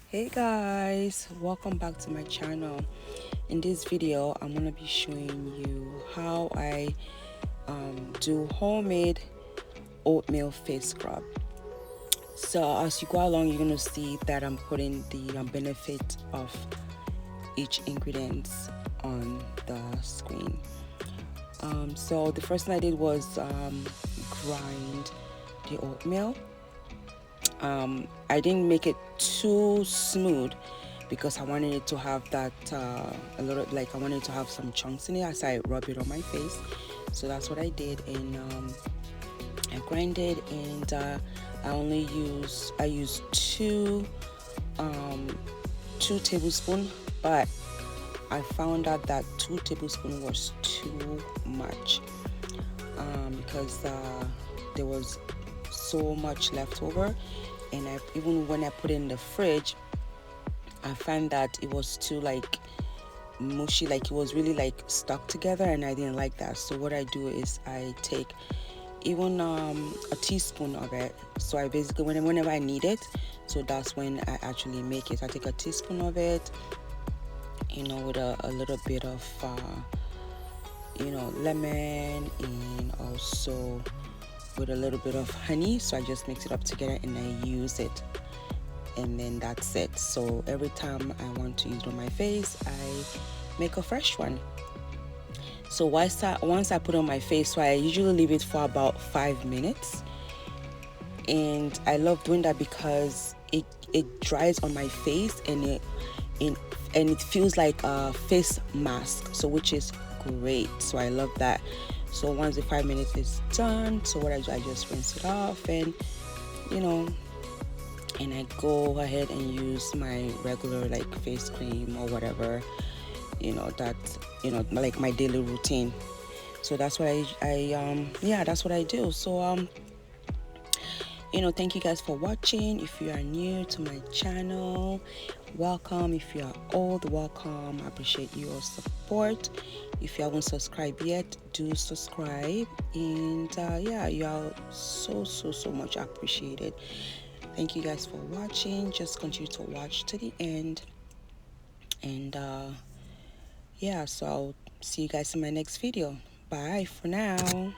Hey guys, welcome back to my channel. In this video I'm going to be showing you how I do homemade oatmeal face scrub. So as you go along, you're going to see that I'm putting the benefit of each ingredient on the screen. So the first thing I did was grind the oatmeal. I didn't make it too smooth because I wanted it to have that a little, like I wanted to have some chunks in it as I rub it on my face. So that's what I did, and I grinded, and I used two tablespoons, but I found out that 2 tablespoons was too much because there was so much left over, and even when I put it in the fridge, I found that it was too like mushy, like it was really like stuck together, and I didn't like that. So what I do is I take even a teaspoon of it. So I basically, whenever I need it, so that's when I actually make it. I take a teaspoon of it, with a little bit of lemon, and also with a little bit of honey. So I just mix it up together and I use it, and then that's it. So every time I want to use it on my face, I make a fresh one. So once I put it on my face, so I usually leave it for about 5 minutes, and I love doing that because it dries on my face, and it feels like a face mask, so which is great. So I love that. So once the 5 minutes is done, so what I do, I just rinse it off, and and I go ahead and use my regular like face cream or whatever, like my daily routine. So that's what that's what I do. So thank you guys for watching. If you are new to my channel, welcome. If you are old, welcome. I appreciate your support. If you haven't subscribed yet, do subscribe, and you are so much appreciated. Thank you guys for watching. Just continue to watch to the end, and so I'll see you guys in my next video. Bye for now.